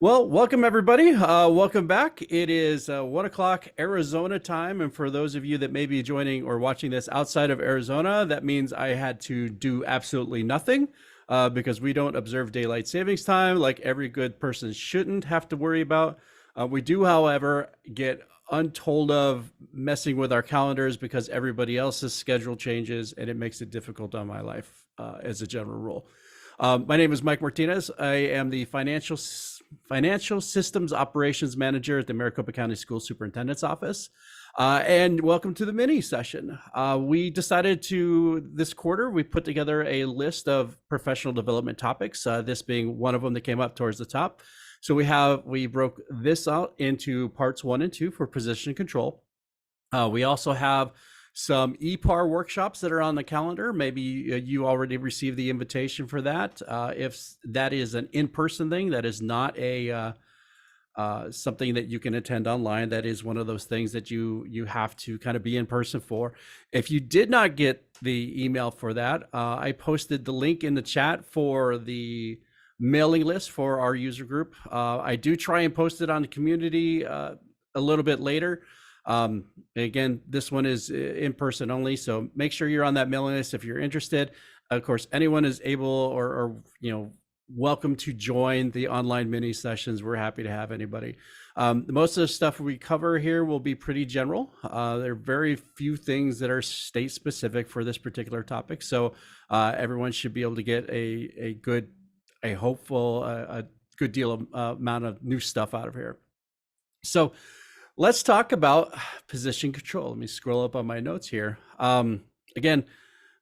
Well, welcome everybody. Welcome back. It is 1 o'clock Arizona time. And for those of you that may be joining or watching this outside of Arizona, that means I had to do absolutely nothing because we don't observe daylight savings time like every good person shouldn't have to worry about. We do, however, get untold of messing with our calendars because everybody else's schedule changes and it makes it difficult on my life as a general rule. My name is Mike Martinez. I am the Financial Systems Operations Manager at the Maricopa County School Superintendent's Office. And welcome to the mini session. We decided this quarter, we put together a list of professional development topics, this being one of them that came up towards the top. So we broke this out into parts 1 and 2 for position control. We also have some EPAR workshops that are on the calendar. Maybe you already received the invitation for that. If that is an in-person thing, that is not a something that you can attend online. That is one of those things that you have to kind of be in person for. If you did not get the email for that, I posted the link in the chat for the mailing list for our user group. I do try and post it on the community a little bit later. Again, this one is in person only, so make sure you're on that mailing list if you're interested. Of course, anyone is able or welcome to join the online mini sessions. We're happy to have anybody. Most of the stuff we cover here will be pretty general. There are very few things that are state specific for this particular topic, so everyone should be able to get a good deal of amount of new stuff out of here. So let's talk about position control. Let me scroll up on my notes here. Again,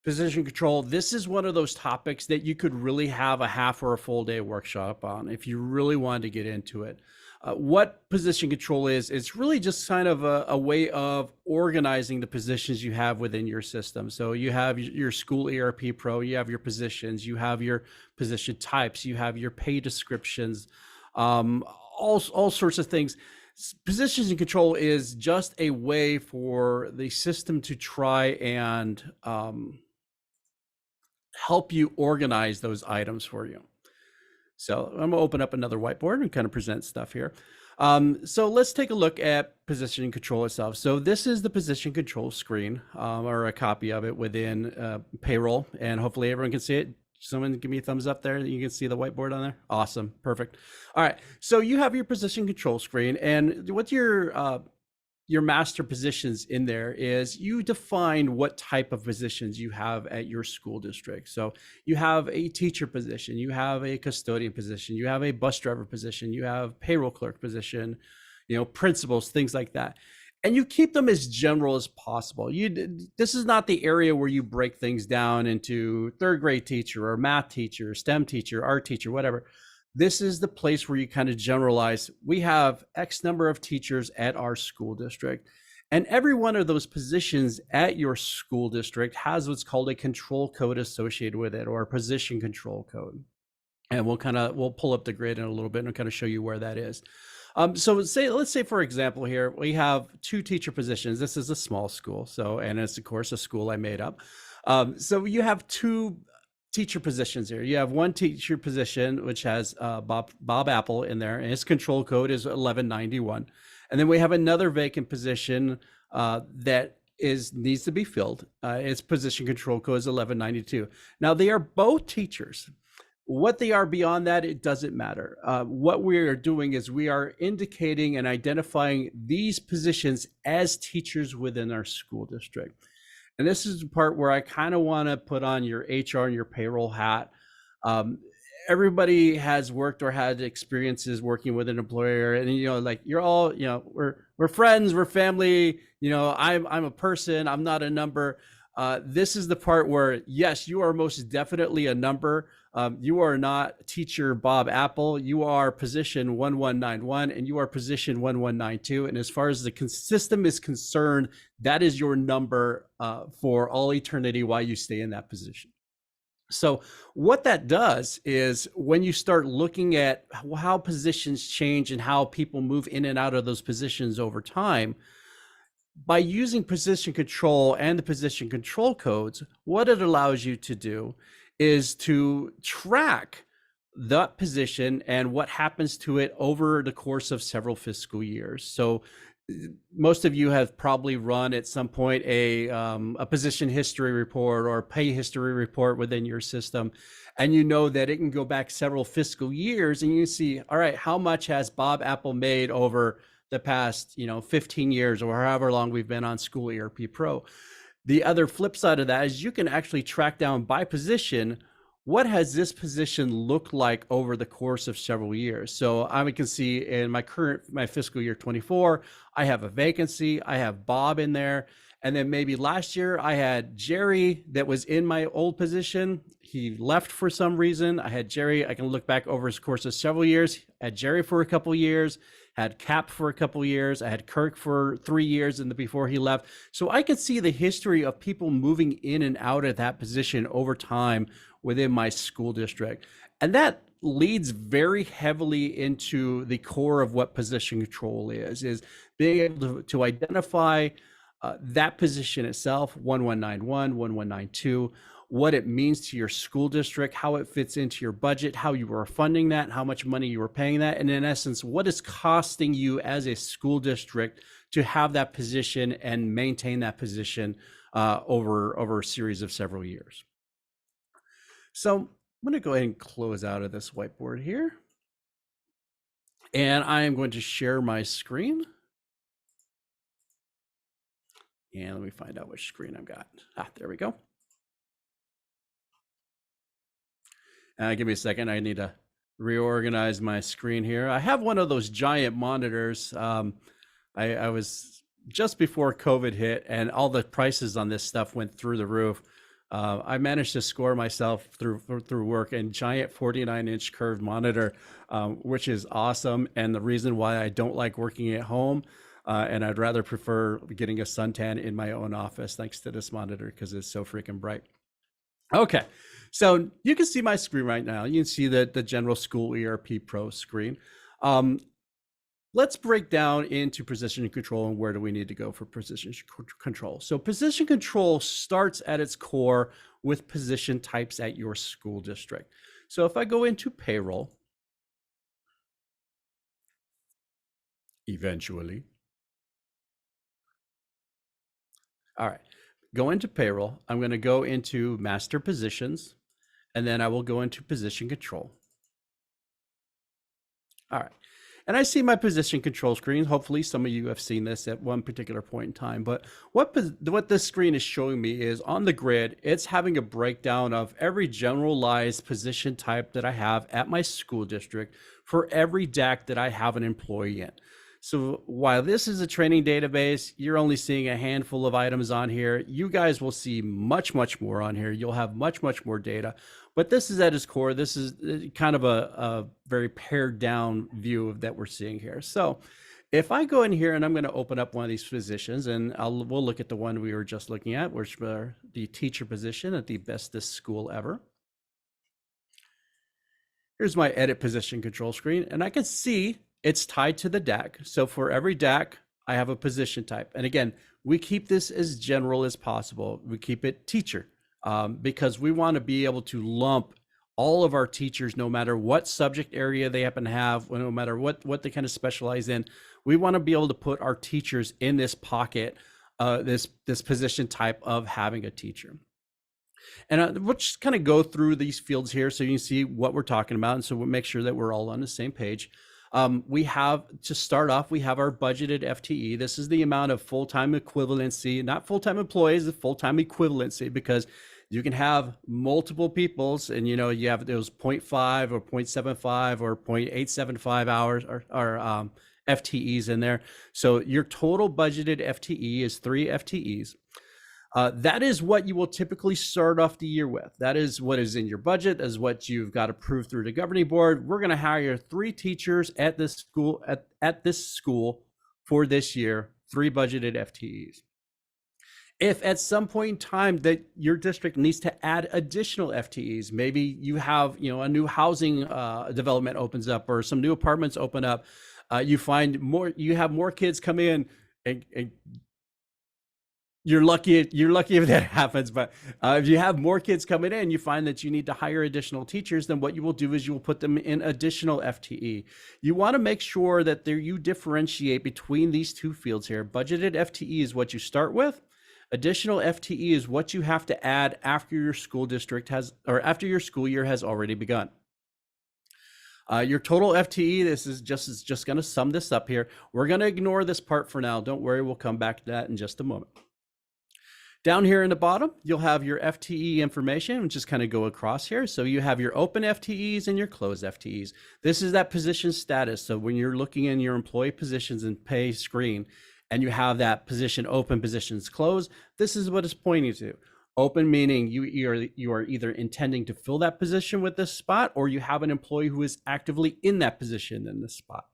position control, this is one of those topics that you could really have a half or a full day workshop on if you really wanted to get into it. What position control is, it's really just kind of a way of organizing the positions you have within your system. So you have your school ERP Pro, you have your positions, you have your position types, you have your pay descriptions, all sorts of things. Positions and control is just a way for the system to try and help you organize those items for you. So I'm gonna open up another whiteboard and kind of present stuff here. So let's take a look at position and control itself. So this is the position control screen, or a copy of it within payroll, and hopefully everyone can see it. Someone give me a thumbs up there. You can see the whiteboard on there. Awesome. Perfect. All right. So you have your position control screen, and what your master positions in there is you define what type of positions you have at your school district. So you have a teacher position, you have a custodian position, you have a bus driver position, you have payroll clerk position, principals, things like that. And you keep them as general as possible. This is not the area where you break things down into third grade teacher or math teacher, STEM teacher, art teacher, whatever. This is the place where you kind of generalize. We have X number of teachers at our school district, and every one of those positions at your school district has what's called a control code associated with it, or a position control code. And we'll pull up the grid in a little bit and kind of show you where that is. So let's say, for example, here we have 2 teacher positions. This is a small school, and it's of course a school I made up. So you have 2 teacher positions here. You have one teacher position which has Bob Apple in there, and his control code is 1191. And then we have another vacant position that needs to be filled. Its position control code is 1192. Now they are both teachers. What they are beyond that, it doesn't matter. What we are doing is we are indicating and identifying these positions as teachers within our school district. And this is the part where I kind of want to put on your HR and your payroll hat. Everybody has worked or had experiences working with an employer, and you're all, we're friends, we're family. I'm a person, I'm not a number. This is the part where, yes, you are most definitely a number. You are not teacher Bob Apple. You are position 1191 and you are position 1192. And as far as the system is concerned, that is your number for all eternity while you stay in that position. So what that does is when you start looking at how positions change and how people move in and out of those positions over time, by using position control and the position control codes, what it allows you to do is to track that position and what happens to it over the course of several fiscal years. So most of you have probably run at some point a position history report or pay history report within your system, and you know that it can go back several fiscal years, and you see, all right, how much has Bob Apple made over the past 15 years or however long we've been on School ERP Pro. The other flip side of that is you can actually track down by position, what has this position looked like over the course of several years. So I can see in my fiscal year 24, I have a vacancy, I have Bob in there. And then maybe last year I had Jerry that was in my old position. He left for some reason. I had Jerry. I can look back over his course of several years. I had Jerry for a couple of years, had Cap for a couple of years. I had Kirk for 3 years before he left. So I could see the history of people moving in and out of that position over time within my school district. And that leads very heavily into the core of what position control is being able to identify that position itself, 1191, 1192, what it means to your school district, how it fits into your budget, how you are funding that, how much money you are paying that, and in essence, what is costing you as a school district to have that position and maintain that position over a series of several years. So I'm going to go ahead and close out of this whiteboard here. And I am going to share my screen. And let me find out which screen I've got. There we go. Give me a second. I need to reorganize my screen here. I have one of those giant monitors. I was just before COVID hit and all the prices on this stuff went through the roof. I managed to score myself through work a giant 49-inch curved monitor, which is awesome. And the reason why I don't like working at home, and I'd rather prefer getting a suntan in my own office thanks to this monitor because it's so freaking bright. Okay, so you can see my screen right now. You can see the general School ERP Pro screen. Let's break down into position control and where do we need to go for position control. So position control starts at its core with position types at your school district. So if I go into payroll, eventually, all right, go into payroll. I'm going to go into master positions, and then I will go into position control. All right. And I see my position control screen. Hopefully some of you have seen this at one particular point in time. But what this screen is showing me is on the grid, it's having a breakdown of every generalized position type that I have at my school district for every DAC that I have an employee in. So while this is a training database, you're only seeing a handful of items on here. You guys will see much, much more on here. You'll have much, much more data. But this is at its core. This is kind of a very pared down view that we're seeing here. So if I go in here and I'm going to open up one of these positions, and we'll look at the one we were just looking at, which was the teacher position at the bestest school ever. Here's my edit position control screen, and I can see it's tied to the DAC. So for every DAC, I have a position type. And again, we keep this as general as possible. We keep it teacher because we want to be able to lump all of our teachers, no matter what subject area they happen to have, no matter what they kind of specialize in. We want to be able to put our teachers in this pocket, this position type of having a teacher. And we'll just kind of go through these fields here so you can see what we're talking about. And so we'll make sure that we're all on the same page. We have, to start off, we have our budgeted FTE. This is the amount of full-time equivalency, not full-time employees, the full-time equivalency, because you can have multiple peoples and, you have those 0.5 or 0.75 or 0.875 hours or FTEs in there. So your total budgeted FTE is 3 FTEs. That is what you will typically start off the year with. That is what is in your budget, as what you've got approved through the governing board. We're going to hire 3 teachers at this school at this school for this year, 3 budgeted FTEs. If at some point in time that your district needs to add additional FTEs, maybe you have a new housing development opens up or some new apartments open up, you have more kids come in and You're lucky. You're lucky if that happens. But if you have more kids coming in, you find that you need to hire additional teachers. Then what you will do is you will put them in additional FTE. You want to make sure that there you differentiate between these two fields here. Budgeted FTE is what you start with. Additional FTE is what you have to add after your school district has, or after your school year has already begun. Your total FTE, this is just going to sum this up here. We're going to ignore this part for now. Don't worry, we'll come back to that in just a moment. Down here in the bottom, you'll have your FTE information, which just kind of go across here. So you have your open FTEs and your closed FTEs. This is that position status. So when you're looking in your employee positions and pay screen, and you have that position open, positions closed, this is what it's pointing to. Open meaning you are either intending to fill that position with this spot, or you have an employee who is actively in that position in this spot.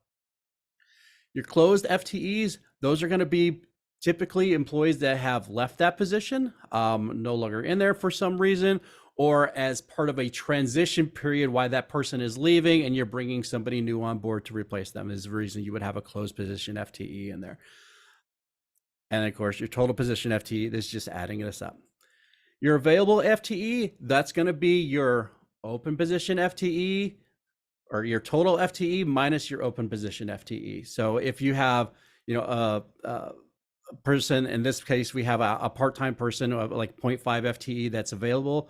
Your closed FTEs, those are going to be typically employees that have left that position, no longer in there for some reason, or as part of a transition period why that person is leaving and you're bringing somebody new on board to replace them is the reason you would have a closed position FTE in there. And of course, your total position FTE is just adding this up. Your available FTE, that's going to be your open position FTE, or your total FTE minus your open position FTE. So if you have, a person, in this case, we have a part-time person of like 0.5 FTE that's available.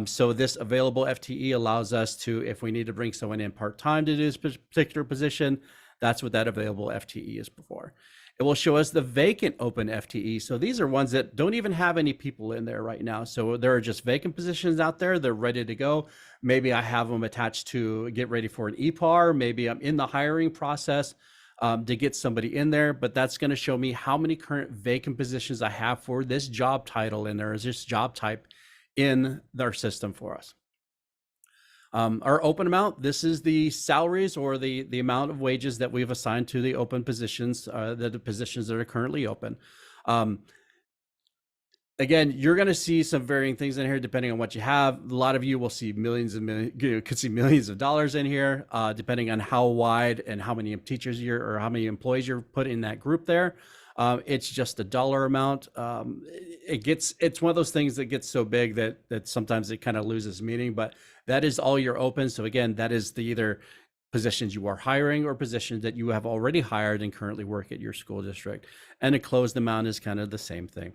So this available FTE allows us to, if we need to bring someone in part-time to do this particular position, that's what that available FTE is for. It will show us the vacant open FTE. So these are ones that don't even have any people in there right now. So there are just vacant positions out there. They're ready to go. Maybe I have them attached to get ready for an EPAR. Maybe I'm in the hiring process to get somebody in there, but that's going to show me how many current vacant positions I have for this job title in there, is this job type in our system for us. Our open amount, this is the salaries or the amount of wages that we've assigned to the open positions, the positions that are currently open. Again, you're going to see some varying things in here depending on what you have. A lot of you will see could see millions of dollars in here, depending on how wide and how many teachers or how many employees you're put in that group there. It's just a dollar amount. It's one of those things that gets so big that sometimes it kind of loses meaning, but that is all you're open. So again, that is the either positions you are hiring or positions that you have already hired and currently work at your school district. And a closed amount is kind of the same thing.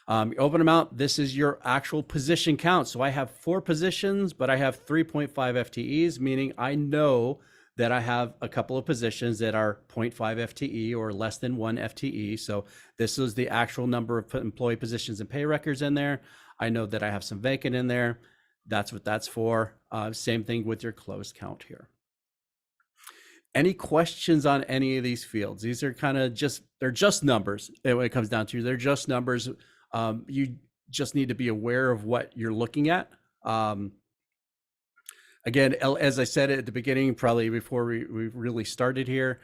Open amount, this is your actual position count. So I have 4 positions, but I have 3.5 FTEs, meaning I know that I have a couple of positions that are 0.5 FTE or less than 1 FTE. So this is the actual number of employee positions and pay records in there. I know that I have some vacant in there. That's what that's for. Same thing with your closed count here. Any questions on any of these fields? These are kind of they're just numbers when it comes down to. They're just numbers. You just need to be aware of what you're looking at. Again, as I said at the beginning, probably before we really started here,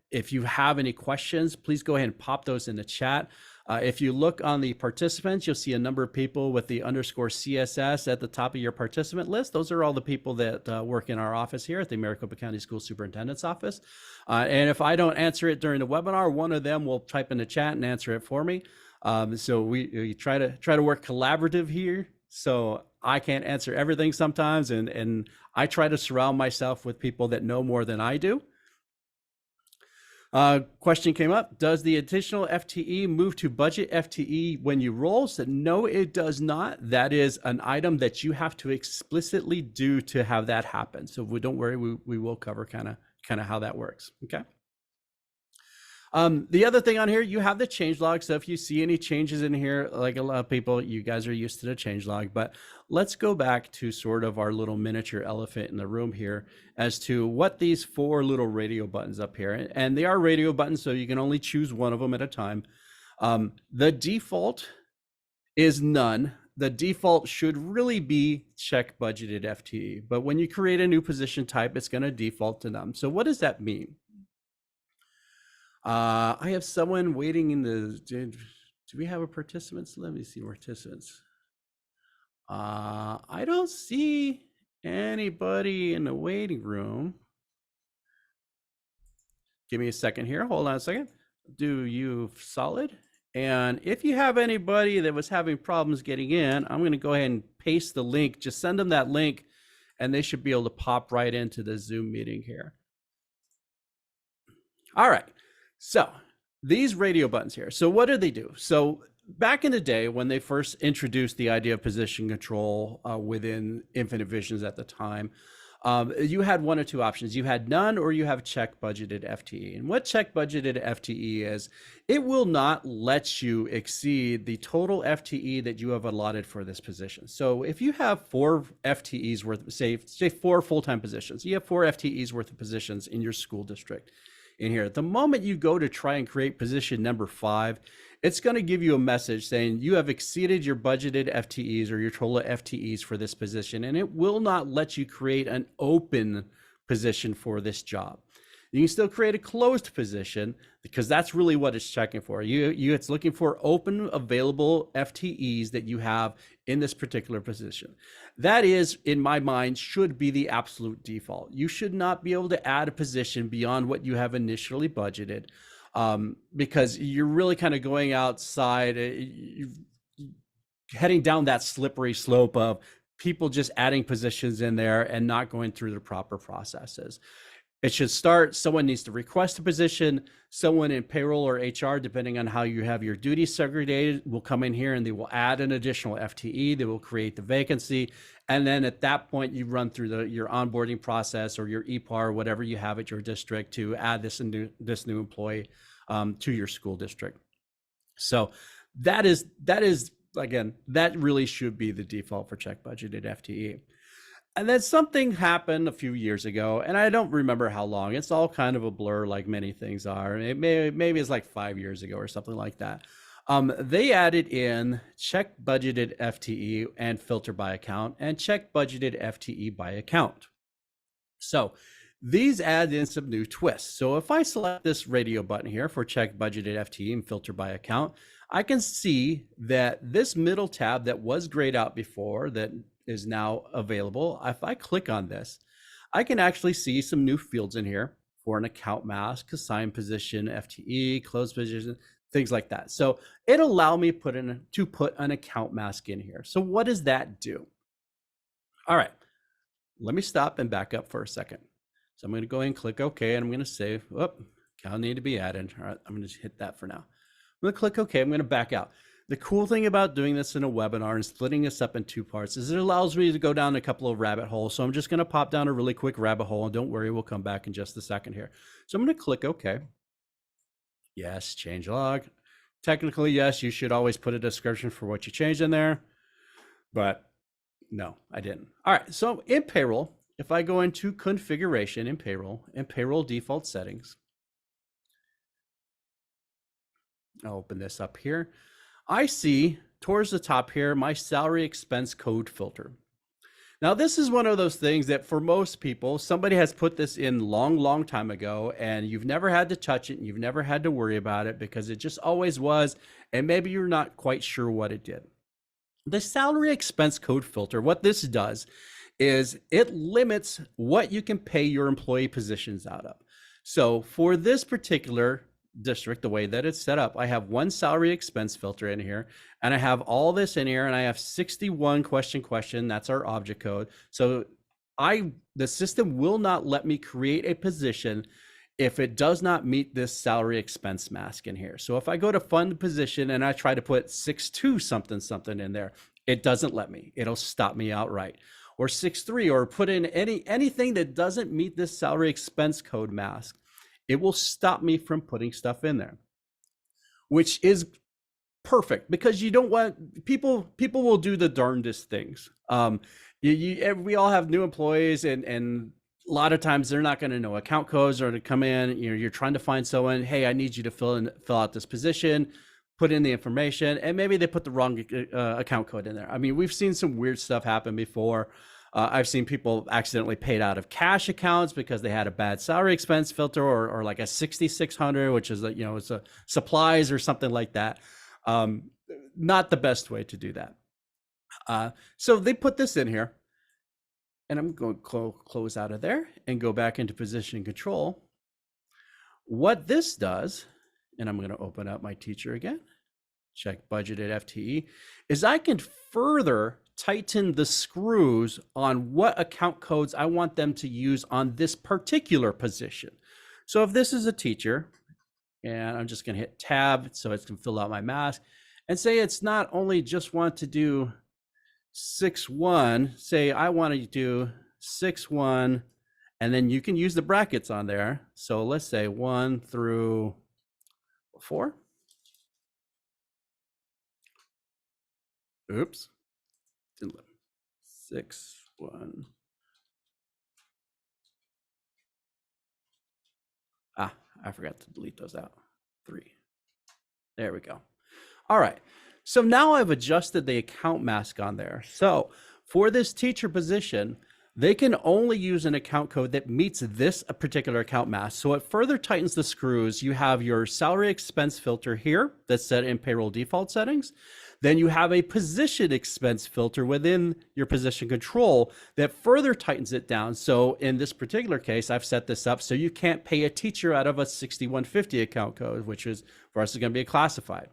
if you have any questions, please go ahead and pop those in the chat. If you look on the participants, you'll see a number of people with the _CSS at the top of your participant list. Those are all the people that work in our office here at the Maricopa County School Superintendent's Office. And if I don't answer it during the webinar, one of them will type in the chat and answer it for me. So we try to work collaborative here. So I can't answer everything sometimes, and I try to surround myself with people that know more than I do. Question came up, does the additional FTE move to budget FTE when you roll? So no, it does not. That is an item that you have to explicitly do to have that happen. So don't worry, we will cover kind of how that works. Okay. The other thing on here, you have the change log. So if you see any changes in here, like a lot of people, you guys are used to the change log, but let's go back to sort of our little miniature elephant in the room here as to what these 4 little radio buttons up here, and they are radio buttons, so you can only choose one of them at a time. The default is none. The default should really be check budgeted FTE, but when you create a new position type, it's going to default to none. So what does that mean? I have someone waiting in the, do we have a participants? Let me see participants. I don't see anybody in the waiting room. Give me a second here. Hold on a second. do you solid. And if you have anybody that was having problems getting in, I'm going to go ahead and paste the link. Just send them that link and they should be able to pop right into the Zoom meeting here. All right. So these radio buttons here. So what do they do? So back in the day when they first introduced the idea of position control within Infinite Visions at the time, you had one or two options. You had none or you have check budgeted FTE. And what check budgeted FTE is, it will not let you exceed the total FTE that you have allotted for this position. So if you have 4 FTEs worth, say 4 full-time positions, you have 4 FTEs worth of positions in your school district in here. The moment you go to try and create position number 5, it's going to give you a message saying you have exceeded your budgeted FTEs or your total FTEs for this position, and it will not let you create an open position for this job. You can still create a closed position because that's really what it's checking for. It's looking for open available FTEs that you have in this particular position. That is, in my mind, should be the absolute default. You should not be able to add a position beyond what you have initially budgeted, because you're really kind of going outside, heading down that slippery slope of people just adding positions in there and not going through the proper processes. It should start, someone needs to request a position, someone in payroll or HR, depending on how you have your duties segregated, will come in here and they will add an additional FTE, they will create the vacancy. And then at that point, you run through your onboarding process or your EPAR, whatever you have at your district, to add this new employee to your school district. So that is, again, that really should be the default for check budgeted FTE. And then something happened a few years ago, and I don't remember how long. It's all kind of a blur, like many things are. Maybe it's like 5 years ago or something like that. They added in check budgeted FTE and filter by account, and check budgeted FTE by account. So these add in some new twists. So if I select this radio button here for check budgeted FTE and filter by account, I can see that this middle tab that was grayed out before, that is now available. If I click on this, I can actually see some new fields in here for an account mask, assigned position, FTE, closed position, things like that. So it allowed me to put an account mask in here. So what does that do? All right, let me stop and back up for a second. So I'm going to go ahead and click OK, and I'm going to say, account need to be added. All right, I'm going to just hit that for now. I'm going to click OK. I'm going to back out. The cool thing about doing this in a webinar and splitting this up in 2 parts is it allows me to go down a couple of rabbit holes. So I'm just going to pop down a really quick rabbit hole, and don't worry, we'll come back in just a second here. So I'm going to click OK. Yes, change log. Technically, yes, you should always put a description for what you changed in there, but no, I didn't. All right, so in payroll, if I go into configuration in payroll default settings, I'll open this up here. I see towards the top here, my salary expense code filter. Now, this is one of those things that for most people, somebody has put this in long time ago, and you've never had to touch it and you've never had to worry about it because it just always was, and maybe you're not quite sure what it did. The salary expense code filter, what this does is it limits what you can pay your employee positions out of. So for this particular district, the way that it's set up, I have one salary expense filter in here, and I have all this in here, and I have 61 question. That's our object code. So the system will not let me create a position if it does not meet this salary expense mask in here. So if I go to fund position and I try to put 62 something in there, it doesn't let me. It'll stop me outright. Or 63, or put in anything that doesn't meet this salary expense code mask. It will stop me from putting stuff in there, which is perfect because you don't want people will do the darndest things. We all have new employees, and a lot of times they're not going to know account codes or to come in. You're trying to find someone. Hey, I need you to fill out this position, put in the information, and maybe they put the wrong account code in there. I mean, we've seen some weird stuff happen before. I've seen people accidentally paid out of cash accounts because they had a bad salary expense filter, or like a 6600, which is it's a supplies or something like that. Not the best way to do that. So they put this in here, and I'm going to close out of there and go back into position control. What this does and I'm going to open up my teacher again, check budgeted FTE, is I can further tighten the screws on what account codes I want them to use on this particular position. So if this is a teacher, and I'm just going to hit tab so it can fill out my mask, and say it's not only just want to do 6-1, say I want to do 6-1, and then you can use the brackets on there. So let's say 1 through 4. Oops. 6-1. I forgot to delete those out. 3. There we go. All right. So now I've adjusted the account mask on there. So for this teacher position, they can only use an account code that meets this particular account mask. So it further tightens the screws. You have your salary expense filter here that's set in payroll default settings. Then you have a position expense filter within your position control that further tightens it down. So in this particular case, I've set this up so you can't pay a teacher out of a 6150 account code, which is for us is going to be a classified.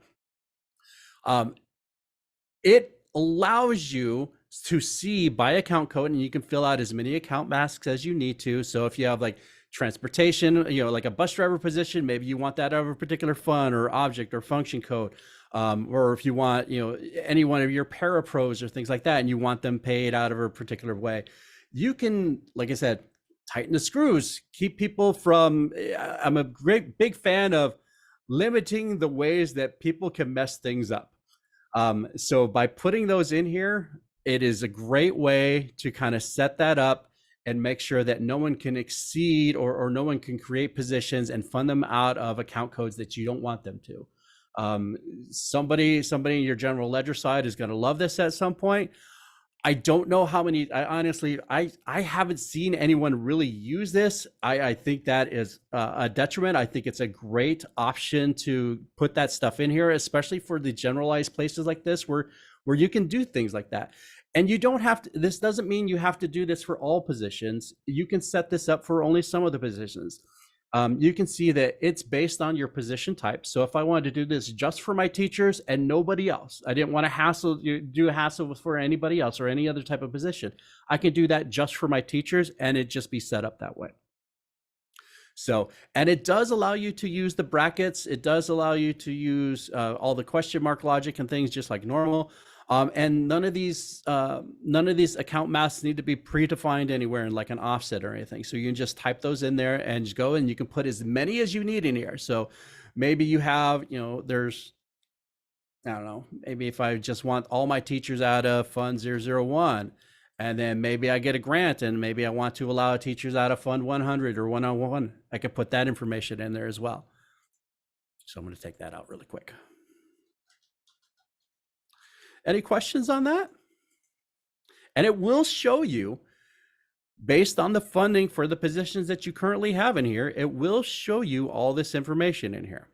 It allows you to see by account code, and you can fill out as many account masks as you need to. So if you have like transportation, like a bus driver position, maybe you want that out of a particular fund or object or function code. Or if you want, any one of your parapros or things like that, and you want them paid out of a particular way, you can, like I said, tighten the screws, keep people from, I'm a big fan of limiting the ways that people can mess things up. So by putting those in here, it is a great way to kind of set that up and make sure that no one can exceed or no one can create positions and fund them out of account codes that you don't want them to. Somebody in your general ledger side is going to love this at some point. I don't know how many, I haven't seen anyone really use this. I think that is a detriment. I think it's a great option to put that stuff in here, especially for the generalized places like this where you can do things like that. And you don't have to, this doesn't mean you have to do this for all positions. You can set this up for only some of the positions. You can see that it's based on your position type. So if I wanted to do this just for my teachers and nobody else, I didn't want to do a hassle for anybody else or any other type of position, I can do that just for my teachers and it just be set up that way. So, and it does allow you to use the brackets. It does allow you to use all the question mark logic and things just like normal. And none of these account masks need to be predefined anywhere in like an offset or anything. So you can just type those in there and just go, and you can put as many as you need in here. So maybe you have, there's, I don't know, maybe if I just want all my teachers out of Fund 001, and then maybe I get a grant and maybe I want to allow teachers out of Fund 100 or 101, I could put that information in there as well. So I'm going to take that out really quick. Any questions on that? And it will show you, based on the funding for the positions that you currently have in here, it will show you all this information in here.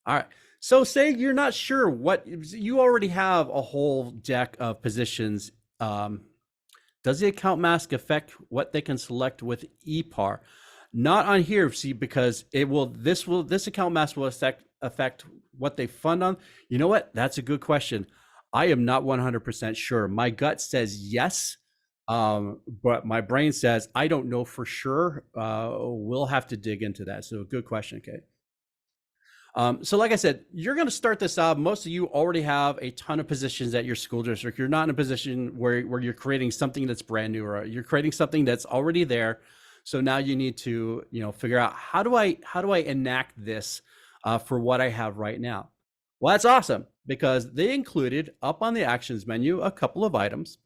All right. So say you're not sure what, you already have a whole deck of positions. Does the account mask affect what they can select with EPAR? Not on here, see, because this account mask will affect what they fund on. You know what? That's a good question. I am not 100% sure. My gut says yes, but my brain says I don't know for sure. We'll have to dig into that. So good question, Kate. So like I said, you're going to start this out. Most of you already have a ton of positions at your school district. You're not in a position where you're creating something that's brand new, or you're creating something that's already there. So now you need to, figure out how do I enact this for what I have right now. Well, that's awesome, because they included up on the actions menu a couple of items.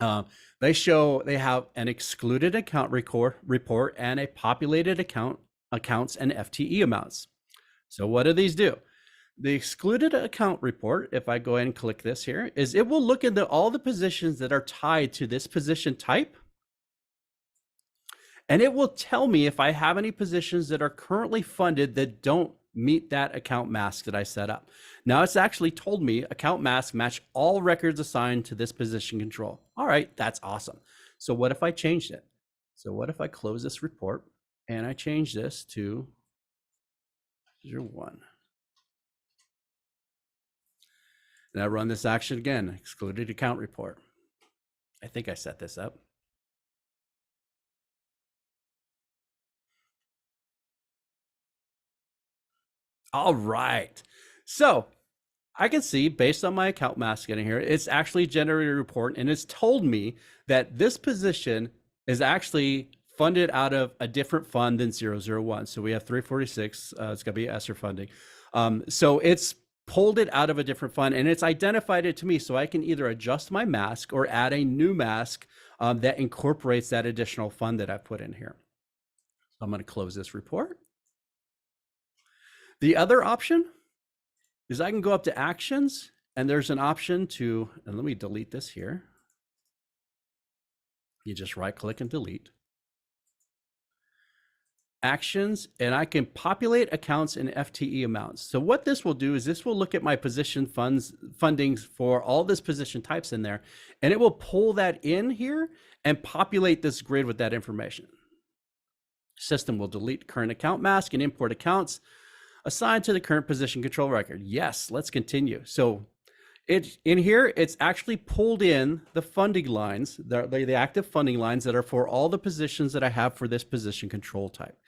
They have an excluded account report and a populated accounts and FTE amounts. So what do these do? The excluded account report, if I go ahead and click this here, is it will look into all the positions that are tied to this position type. And it will tell me if I have any positions that are currently funded that don't meet that account mask that I set up. Now it's actually told me account mask match all records assigned to this position control. All right, that's awesome. So what if I changed it? So what if I close this report and I change this to 01. And I run this action again, excluded account report. I think I set this up. All right. So I can see based on my account mask in here, it's actually generated a report and it's told me that this position is actually funded out of a different fund than 001. So we have 346, it's gonna be ESSER funding. So it's pulled it out of a different fund and it's identified it to me. So I can either adjust my mask or add a new mask that incorporates that additional fund that I've put in here. So I'm gonna close this report. The other option is I can go up to actions and there's an option to, and let me delete this here. You just right click and delete. Actions, and I can populate accounts in FTE amounts. So what this will do is this will look at my position fundings for all this position types in there, and it will pull that in here and populate this grid with that information. System will delete current account mask and import accounts assigned to the current position control record. Yes, let's continue. So in here, it's actually pulled in the funding lines, the active funding lines that are for all the positions that I have for this position control type.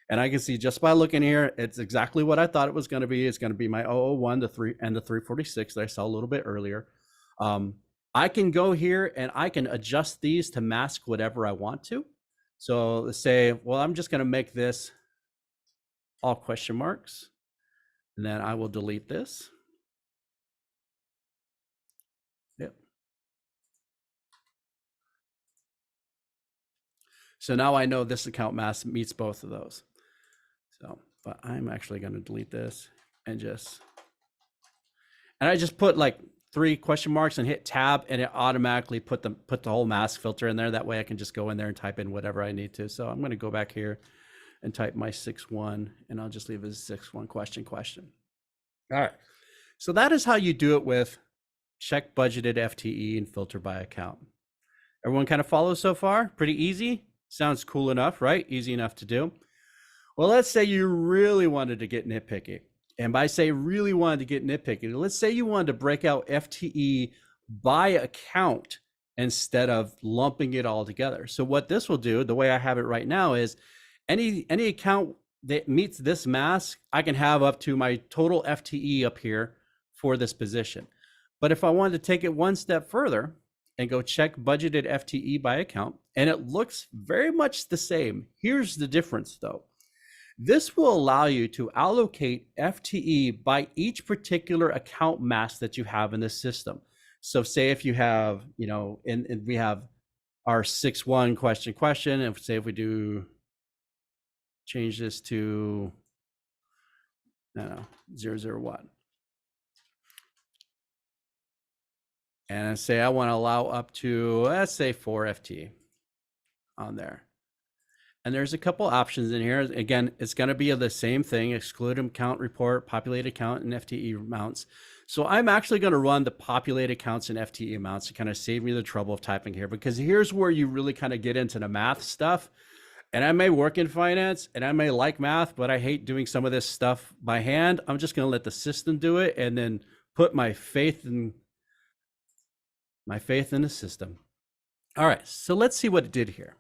And I can see just by looking here, it's exactly what I thought it was going to be. It's going to be my 001, the 3, and the 346 that I saw a little bit earlier. I can go here and I can adjust these to mask whatever I want to. So let's say, well, I'm just going to make this all question marks, and then I will delete this. Yep. So now I know this account mask meets both of those. So, but I'm actually going to delete this and I just put like 3 question marks and hit tab, and it automatically put the whole mask filter in there. That way I can just go in there and type in whatever I need to. So I'm going to go back here and type my 6-1, and I'll just leave it as 6-1 question. All right. So that is how you do it with check budgeted FTE and filter by account. Everyone kind of follows so far? Pretty easy? Sounds cool enough, right? Easy enough to do. Well, let's say you really wanted to get nitpicky. And by say really wanted to get nitpicky, let's say you wanted to break out FTE by account instead of lumping it all together. So what this will do, the way I have it right now, is any account that meets this mask, I can have up to my total FTE up here for this position. But if I wanted to take it one step further and go check budgeted FTE by account, and it looks very much the same. Here's the difference though. This will allow you to allocate FTE by each particular account mask that you have in the system. So say if you have, you know, and we have our 6-1 question, and say if we do change this to, I don't know, 001. And I say I want to allow up to, let's say 4 FTE on there. And there's a couple options in here. Again, it's going to be the same thing, exclude account report, populate account, and FTE amounts. So I'm actually going to run the populate accounts and FTE amounts to kind of save me the trouble of typing here, because here's where you really kind of get into the math stuff. And I may work in finance and I may like math, but I hate doing some of this stuff by hand. I'm just going to let the system do it and then put my faith in the system. All right, so let's see what it did here.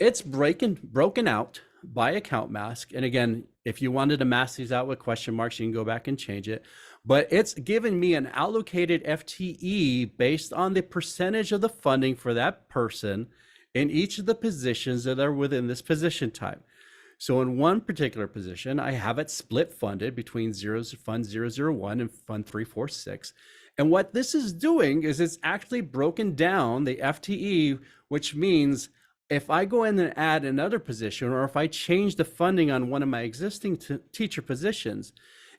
It's broken out by account mask. And again, if you wanted to mask these out with question marks, you can go back and change it. But it's given me an allocated FTE based on the percentage of the funding for that person in each of the positions that are within this position type. So in one particular position, I have it split funded between Fund 001 and Fund 346. And what this is doing is it's actually broken down the FTE, which means if I go in and add another position, or if I change the funding on one of my existing teacher positions,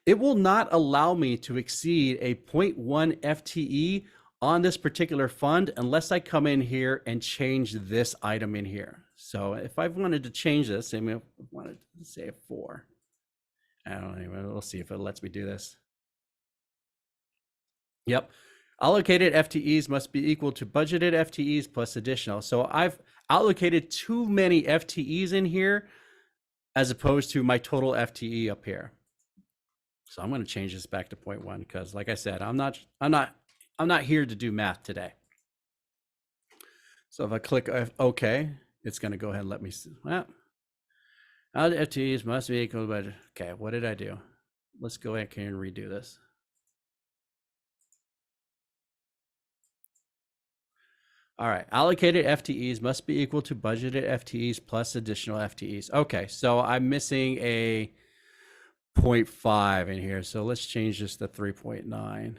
it will not allow me to exceed a 0.1 FTE on this particular fund unless I come in here and change this item in here. So if I wanted to change this, I mean, I wanted to say a 4. I don't know, we'll see if it lets me do this. Yep. Allocated FTEs must be equal to budgeted FTEs plus additional. So I've allocated too many FTEs in here as opposed to my total FTE up here. So I'm going to change this back to 0.1 because, like I said, I'm not here to do math today. So if I click OK, it's going to go ahead and let me see. Well, all the FTEs must be equal to, okay, what did I do? Let's go ahead and redo this. All right, allocated FTEs must be equal to budgeted FTEs plus additional FTEs. Okay, so I'm missing a 0.5 in here. So let's change this to 3.9.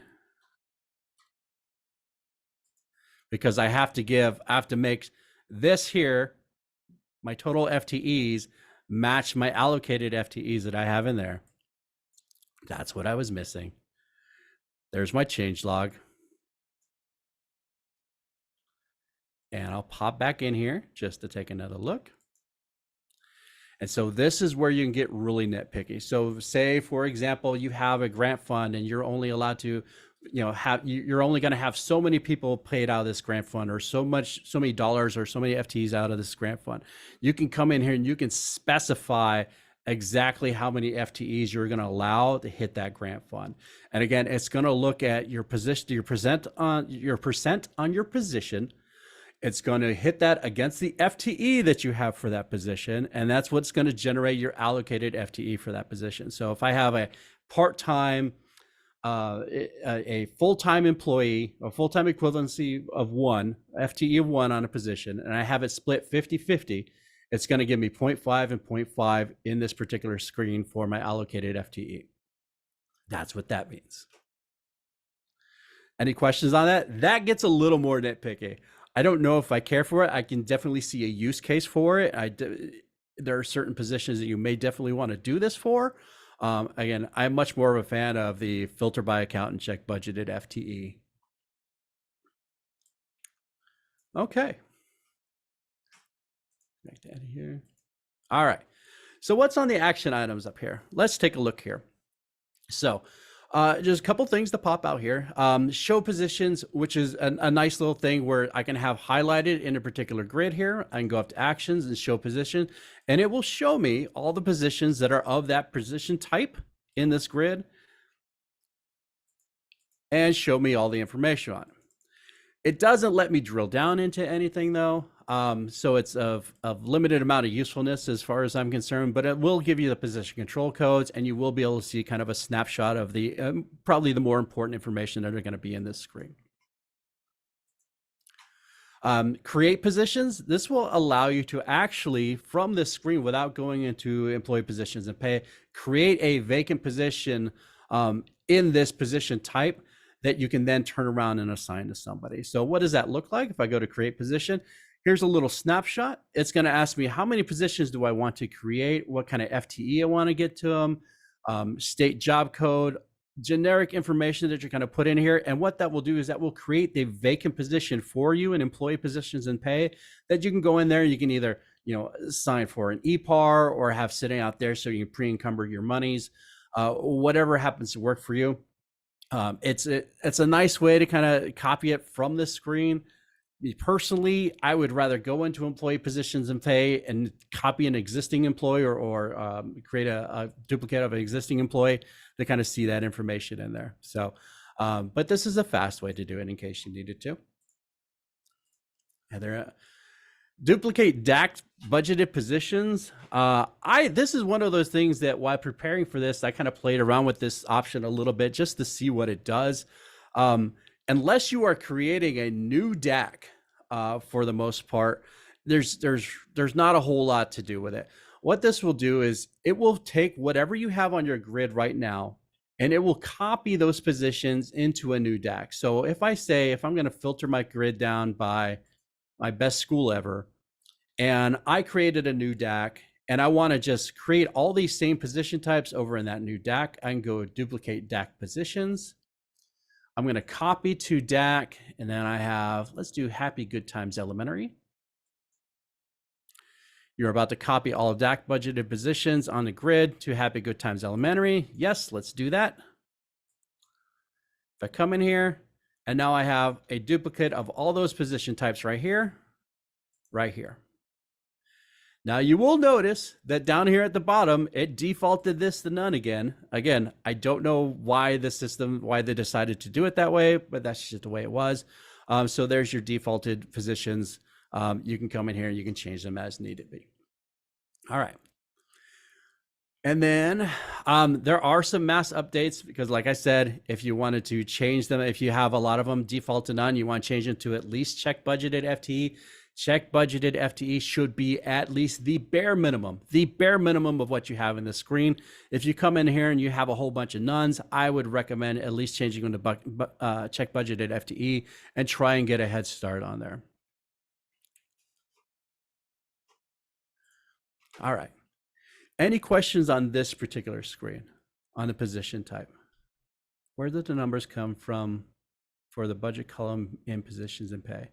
Because I have to make this here, my total FTEs, match my allocated FTEs that I have in there. That's what I was missing. There's my change log. And I'll pop back in here just to take another look. And so this is where you can get really nitpicky. So say, for example, you have a grant fund and you're only allowed to, you're only going to have so many people paid out of this grant fund, or so many dollars or so many FTEs out of this grant fund. You can come in here and you can specify exactly how many FTEs you're going to allow to hit that grant fund. And again, it's going to look at your position, your percent on your position. It's going to hit that against the FTE that you have for that position. And that's what's going to generate your allocated FTE for that position. So if I have a part-time, a full-time employee, a full-time equivalency of 1, FTE of 1 on a position, and I have it split 50-50, it's going to give me 0.5 and 0.5 in this particular screen for my allocated FTE. That's what that means. Any questions on that? That gets a little more nitpicky. I don't know if I care for it. I can definitely see a use case for it. There are certain positions that you may definitely want to do this for. Again, I'm much more of a fan of the filter by account and check budgeted FTE. Okay. Back to edit here. All right. So what's on the action items up here? Let's take a look here. So just a couple things to pop out here. Show positions, which is a nice little thing where I can have highlighted in a particular grid here. I can go up to actions and show position, and it will show me all the positions that are of that position type in this grid and show me all the information on it. It doesn't let me drill down into anything though. So it's of limited amount of usefulness as far as I'm concerned, but it will give you the position control codes, and you will be able to see kind of a snapshot of the probably the more important information that are going to be in this screen. Create positions. This will allow you to actually, from this screen, without going into employee positions and pay, create a vacant position in this position type that you can then turn around and assign to somebody. So what does that look like? If I go to create position, here's a little snapshot. It's going to ask me how many positions do I want to create, what kind of FTE I want to get to them, state job code, generic information that you're going to put in here. And what that will do is that will create the vacant position for you in employee positions and pay that you can go in there. You can either, sign for an EPAR or have sitting out there so you can pre-encumber your monies, whatever happens to work for you. It's a nice way to kind of copy it from this screen. Personally, I would rather go into employee positions and pay and copy an existing employee or create a duplicate of an existing employee to kind of see that information in there. So, but this is a fast way to do it in case you needed to. Heather, duplicate DAC budgeted positions. This is one of those things that while preparing for this, I kind of played around with this option a little bit just to see what it does. Unless you are creating a new DAC, for the most part, there's not a whole lot to do with it. What this will do is it will take whatever you have on your grid right now, and it will copy those positions into a new DAC. So if I'm going to filter my grid down by my best school ever, and I created a new DAC, and I want to just create all these same position types over in that new DAC, I can go duplicate DAC positions. I'm going to copy to DAC, and then I have, let's do Happy Good Times Elementary. You're about to copy all of DAC budgeted positions on the grid to Happy Good Times Elementary. Yes, let's do that. If I come in here, and now I have a duplicate of all those position types right here, right here. Now you will notice that down here at the bottom, it defaulted this to none again. Again, I don't know why why they decided to do it that way, but that's just the way it was. So there's your defaulted positions. You can come in here and you can change them as needed be. All right. And then there are some mass updates because like I said, if you wanted to change them, if you have a lot of them default to none, you want to change them to at least check budgeted FTE. Check budgeted FTE should be at least the bare minimum of what you have in the screen. If you come in here and you have a whole bunch of nuns, I would recommend at least changing them to check budgeted FTE and try and get a head start on there. All right. Any questions on this particular screen on the position type? Where did the numbers come from for the budget column in positions and pay?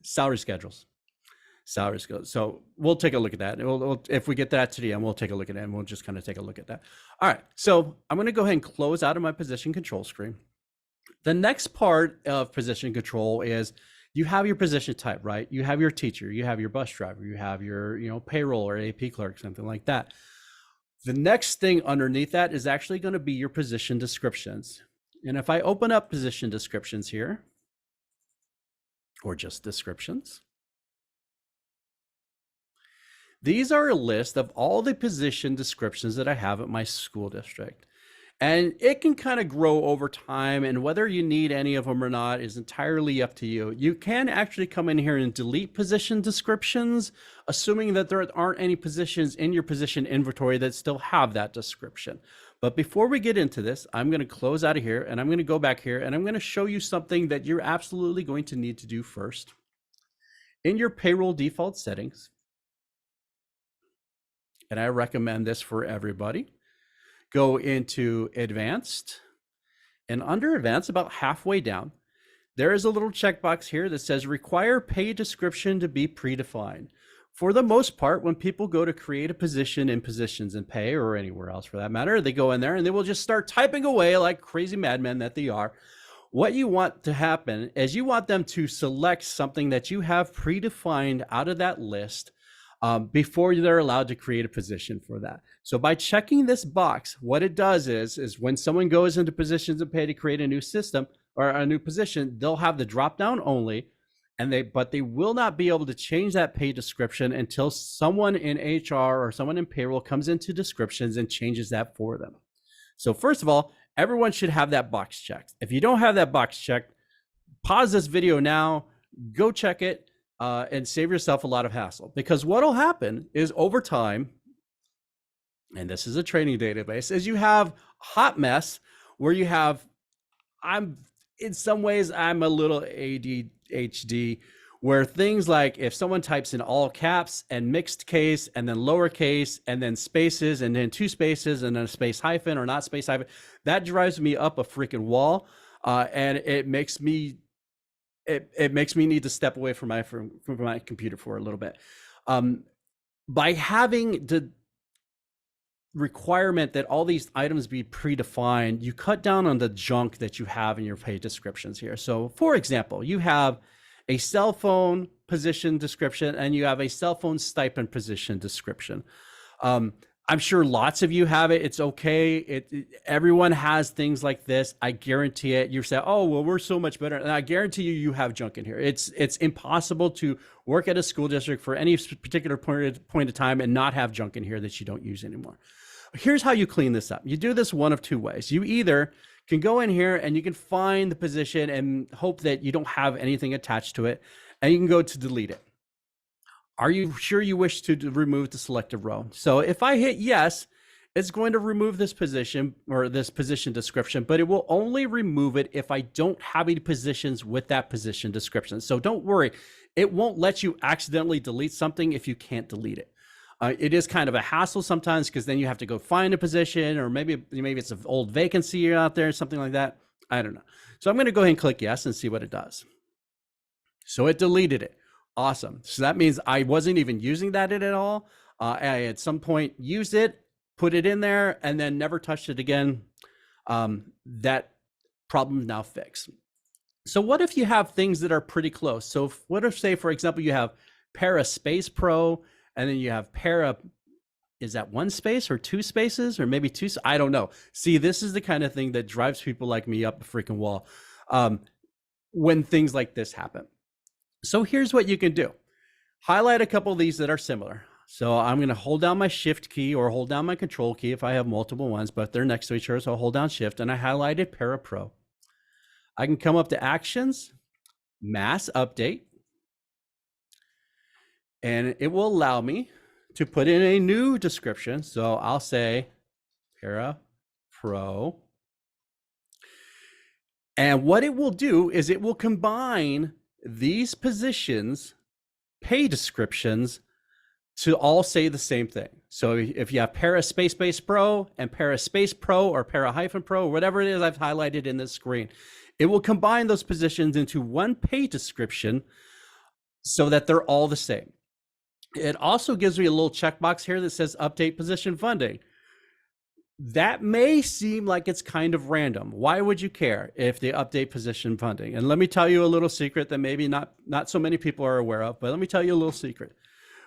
Salary schedules. So we'll take a look at that. If we get that to the end, we'll take a look at it and we'll just kind of take a look at that. All right. So I'm going to go ahead and close out of my position control screen. The next part of position control is you have your position type, right? You have your teacher, you have your bus driver, you have your, payroll or AP clerk, something like that. The next thing underneath that is actually going to be your position descriptions. And if I open up position descriptions here, or just descriptions, these are a list of all the position descriptions that I have at my school district. And it can kind of grow over time, and whether you need any of them or not is entirely up to you. You can actually come in here and delete position descriptions, assuming that there aren't any positions in your position inventory that still have that description. But before we get into this, I'm going to close out of here and I'm going to go back here and I'm going to show you something that you're absolutely going to need to do first. In your payroll default settings, and I recommend this for everybody, go into advanced, and under advanced, about halfway down, there is a little checkbox here that says require pay description to be predefined. For the most part, when people go to create a position in positions and pay, or anywhere else for that matter, they go in there and they will just start typing away like crazy madmen that they are. What you want to happen is you want them to select something that you have predefined out of that list before they're allowed to create a position for that. So by checking this box, what it does is when someone goes into positions and pay to create a new system or a new position, they'll have the drop down only, but they will not be able to change that pay description until someone in HR or someone in payroll comes into descriptions and changes that for them. So first of all, everyone should have that box checked. If you don't have that box checked, pause this video now, go check it, and save yourself a lot of hassle. Because what'll happen is over time, and this is a training database, is you have a hot mess where you have, in some ways, I'm a little ADHD, where things like if someone types in all caps and mixed case and then lowercase and then spaces and then two spaces and then a space hyphen or not space hyphen, that drives me up a freaking wall, and it makes me need to step away from my computer for a little bit. By having the requirement that all these items be predefined, you cut down on the junk that you have in your pay descriptions here. So for example, you have a cell phone position description and you have a cell phone stipend position description. I'm sure lots of you have it. It's okay. Everyone has things like this. I guarantee it. You say, oh, well, we're so much better. And I guarantee you have junk in here. It's impossible to work at a school district for any particular point of time and not have junk in here that you don't use anymore. Here's how you clean this up. You do this one of two ways. You either can go in here and you can find the position and hope that you don't have anything attached to it, and you can go to delete it. Are you sure you wish to remove the selected row? So if I hit yes, it's going to remove this position or this position description, but it will only remove it if I don't have any positions with that position description. So don't worry, it won't let you accidentally delete something if you can't delete it. It is kind of a hassle sometimes because then you have to go find a position, or maybe it's an old vacancy out there, something like that. I don't know. So I'm going to go ahead and click yes and see what it does. So it deleted it. Awesome. So that means I wasn't even using that at all. I at some point used it, put it in there, and then never touched it again. That problem now fixed. So what if you have things that are pretty close? So what if, say, for example, you have para space pro, and then you have para, is that one space or two spaces or maybe two? I don't know. See, this is the kind of thing that drives people like me up a freaking wall when things like this happen. So here's what you can do. Highlight a couple of these that are similar. So I'm going to hold down my shift key or hold down my control key if I have multiple ones, but they're next to each other. So I'll hold down shift and I highlighted para pro. I can come up to actions, mass update, and it will allow me to put in a new description. So I'll say para pro. And what it will do is it will combine these positions, pay descriptions, to all say the same thing. So if you have para space base pro and para space pro or para hyphen pro, whatever it is I've highlighted in this screen, it will combine those positions into one pay description so that they're all the same. It also gives me a little checkbox here that says update position funding. That may seem like it's kind of random. Why would you care if they update position funding? And let me tell you a little secret that maybe not so many people are aware of, but let me tell you a little secret.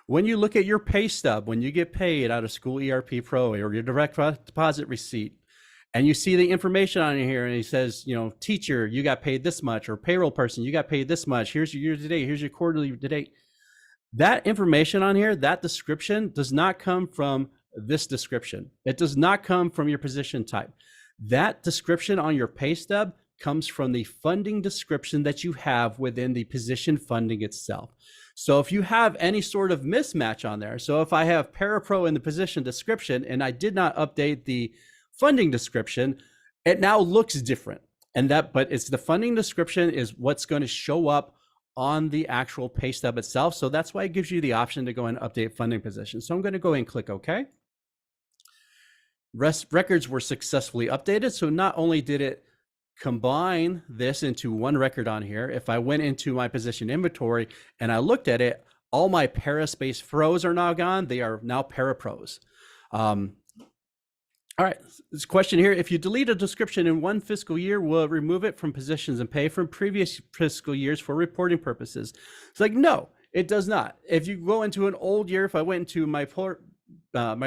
When you look at your pay stub, when you get paid out of School ERP Pro or your direct deposit receipt, and you see the information on here and it says, you know, teacher, you got paid this much, or payroll person, you got paid this much, here's your year to date, here's your quarterly to date. That information on here, that description does not come from this description. It does not come from your position type. That description on your pay stub comes from the funding description that you have within the position funding itself. So if you have any sort of mismatch on there, so if I have parapro in the position description and I did not update the funding description, it now looks different. But it's the funding description is what's going to show up on the actual pay stub itself. So that's why it gives you the option to go and update funding position. So I'm going to go and click OK. Records were successfully updated. So not only did it combine this into one record on here, if I went into my position inventory and I looked at it, all my para space pros are now gone. They are now para pros. All right, this question here, if you delete a description in one fiscal year, will it remove it from positions and pay from previous fiscal years for reporting purposes? It's like, no, it does not. If you go into an old year, if I went into my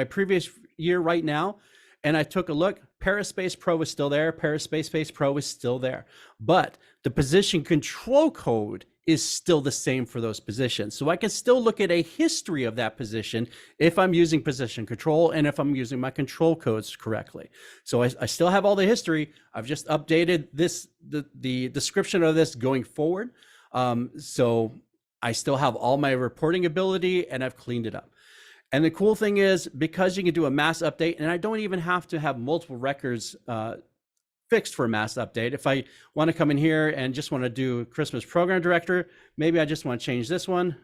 previous year right now, and I took a look, Paraspace Pro is still there, Paraspace Pro is still there, but the position control code is still the same for those positions. So I can still look at a history of that position if I'm using position control and if I'm using my control codes correctly. So I still have all the history. I've just updated this, the description of this going forward. So I still have all my reporting ability and I've cleaned it up. And the cool thing is, because you can do a mass update, and I don't even have to have multiple records fixed for a mass update. If I want to come in here and just want to do Christmas program director, maybe I just want to change this one.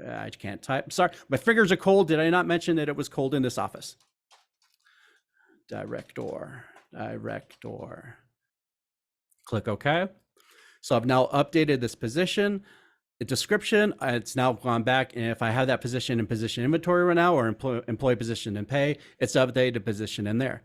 I can't type. Sorry, my fingers are cold. Did I not mention that it was cold in this office? Director. Click OK. So I've now updated this position. The description, it's now gone back, and if I have that position in position inventory right now, or employee position and pay, it's updated position in there.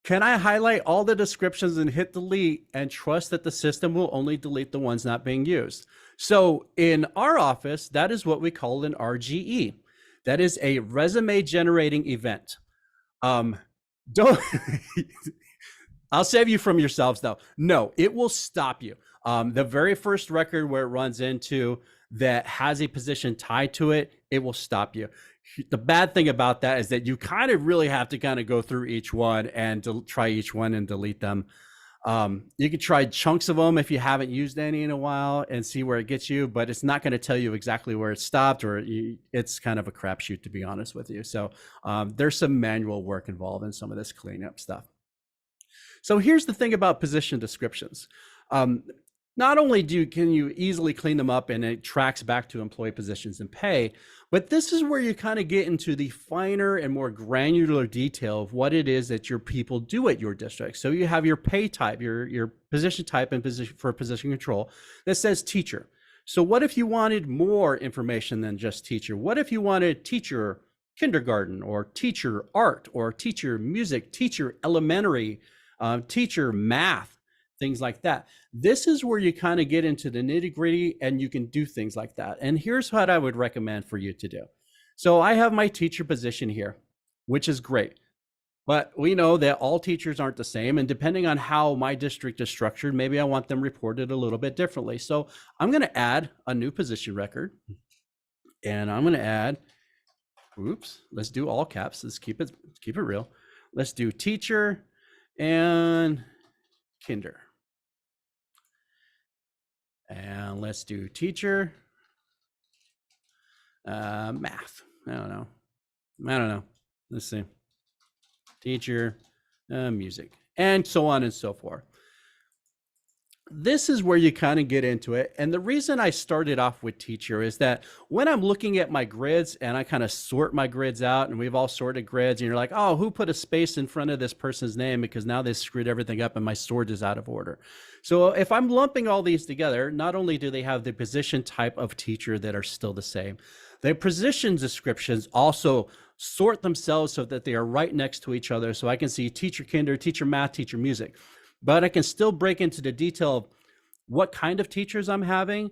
Can I highlight all the descriptions and hit delete and trust that the system will only delete the ones not being used? So in our office, that is what we call an RGE. That is a resume generating event. Don't I'll save you from yourselves though. No, it will stop you. The very first record where it runs into that has a position tied to it, it will stop you. The bad thing about that is that you kind of really have to kind of go through each one and try each one and delete them. You can try chunks of them if you haven't used any in a while and see where it gets you, but it's not going to tell you exactly where it stopped, or it's kind of a crapshoot, to be honest with you. So there's some manual work involved in some of this cleanup stuff. So here's the thing about position descriptions. Not only can you easily clean them up and it tracks back to employee positions and pay, but this is where you kind of get into the finer and more granular detail of what it is that your people do at your district. So you have your pay type, your position type and position for position control that says teacher. So what if you wanted more information than just teacher? What if you wanted teacher kindergarten, or teacher art, or teacher music, teacher elementary, teacher, math, things like that. This is where you kind of get into the nitty gritty and you can do things like that. And here's what I would recommend for you to do. So I have my teacher position here, which is great. But we know that all teachers aren't the same. And depending on how my district is structured, maybe I want them reported a little bit differently. So I'm going to add a new position record. And I'm going to add, oops, let's do all caps. Let's keep it real. Let's do teacher and kinder. And let's do teacher, math. I don't know. Let's see. Teacher, music, and so on and so forth. This is where you kind of get into it. And the reason I started off with teacher is that when I'm looking at my grids and I kind of sort my grids out, and we've all sorted grids, and you're like, oh, who put a space in front of this person's name because now they screwed everything up and my sort is out of order. So if I'm lumping all these together, not only do they have the position type of teacher that are still the same, the position descriptions also sort themselves so that they are right next to each other. So I can see teacher kinder, teacher math, teacher music, but I can still break into the detail of what kind of teachers I'm having,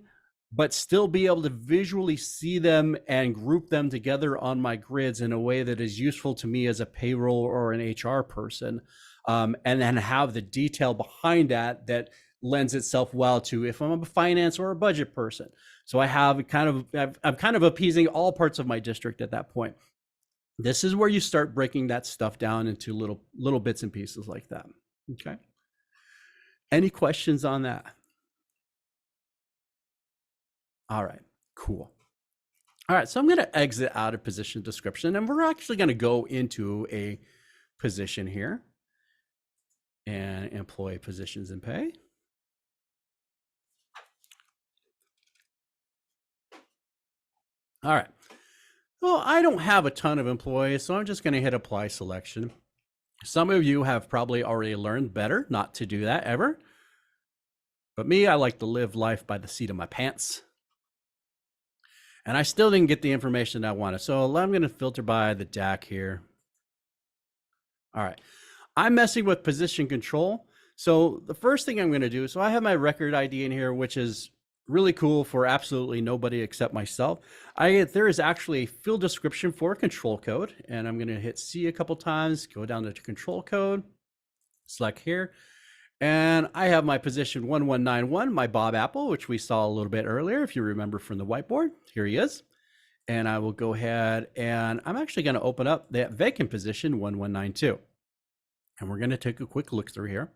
but still be able to visually see them and group them together on my grids in a way that is useful to me as a payroll or an HR person. And then have the detail behind that lends itself well to if I'm a finance or a budget person. So I have I'm kind of appeasing all parts of my district at that point. This is where you start breaking that stuff down into little bits and pieces like that. Okay. Any questions on that? All right, cool. All right, so I'm going to exit out of position description, and we're actually going to go into a position here and employee positions and pay. All right. Well, I don't have a ton of employees, so I'm just going to hit apply selection. Some of you have probably already learned better not to do that ever. But me, I like to live life by the seat of my pants. And I still didn't get the information I wanted. So I'm going to filter by the DAC here. All right. I'm messing with position control. So the first thing I'm going to do, so I have my record ID in here, which is really cool for absolutely nobody except myself. There is actually a field description for a control code, and I'm going to hit C a couple times, go down to control code, select here, and I have my position 1191, my Bob Apple, which we saw a little bit earlier, if you remember from the whiteboard. Here he is. And I will go ahead and I'm actually going to open up that vacant position 1192. And we're going to take a quick look through here,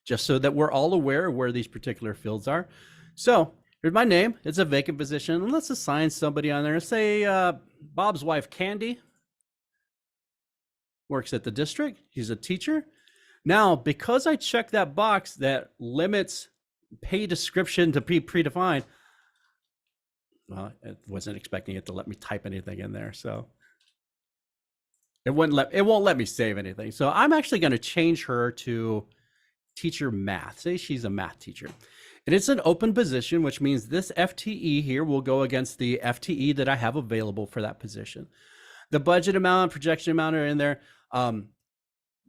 just so that we're all aware of where these particular fields are. So here's my name. It's a vacant position. And let's assign somebody on there. Say Bob's wife, Candy, works at the district. He's a teacher. Now, because I checked that box that limits pay description to be predefined, well, I wasn't expecting it to let me type anything in there. So it won't let me save anything. So I'm actually going to change her to teacher math. Say she's a math teacher. And it's an open position, which means this FTE here will go against the FTE that I have available for that position. The budget amount, projection amount are in there.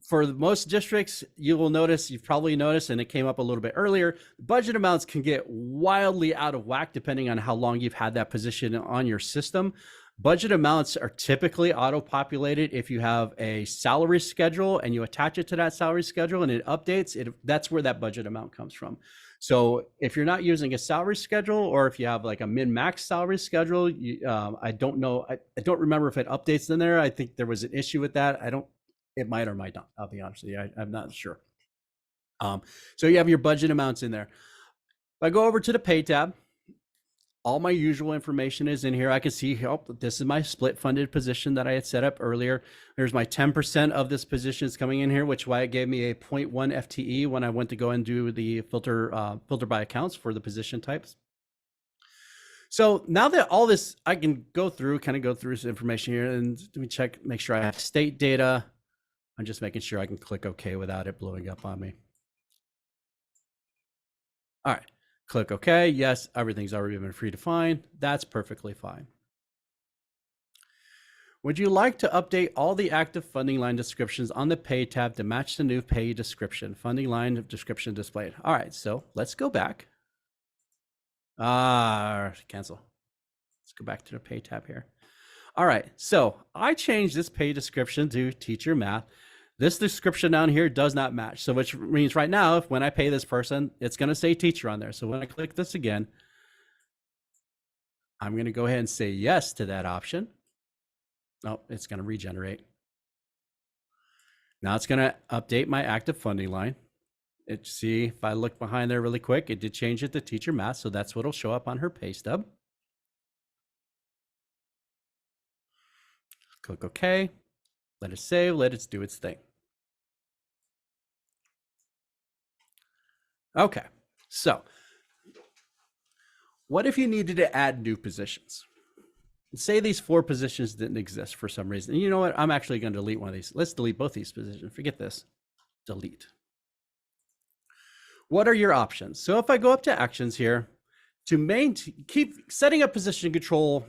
For most districts, you've probably noticed, and it came up a little bit earlier, budget amounts can get wildly out of whack depending on how long you've had that position on your system. Budget amounts are typically auto-populated if you have a salary schedule and you attach it to that salary schedule and it updates, that's where that budget amount comes from. So if you're not using a salary schedule, or if you have like a min-max salary schedule, I don't know, I don't remember if it updates in there. I think there was an issue with that. It might or might not. I'll be honest with you. I'm not sure. So you have your budget amounts in there. If I go over to the pay tab, all my usual information is in here. I can see, this is my split funded position that I had set up earlier. There's my 10% of this position is coming in here, which why it gave me a 0.1 FTE when I went to go and do the filter by accounts for the position types. So now that all this, I can go through this information here, and let me check, make sure I have state data. I'm just making sure I can click OK without it blowing up on me. All right, click OK. Yes, everything's already been predefined. That's perfectly fine. Would you like to update all the active funding line descriptions on the pay tab to match the new pay description? Funding line description displayed. All right, so let's go back. Cancel. Let's go back to the pay tab here. All right, so I changed this pay description to teacher math. This description down here does not match. So which means right now, when I pay this person, it's going to say teacher on there. So when I click this again, I'm going to go ahead and say yes to that option. Oh, it's going to regenerate. Now it's going to update my active funding line. See, if I look behind there really quick, it did change it to teacher math. So that's what'll show up on her pay stub. Click OK. Let it save. Let it do its thing. Okay, so what if you needed to add new positions? Say these 4 positions didn't exist for some reason. And you know what? I'm actually going to delete one of these. Let's delete both these positions. Forget this. Delete. What are your options? So if I go up to actions here, to keep setting up position control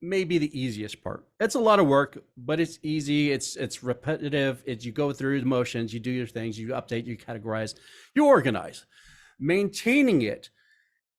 may be the easiest part. It's a lot of work, but it's easy. It's repetitive. You go through the motions, you do your things, you update, you categorize, you organize. Maintaining it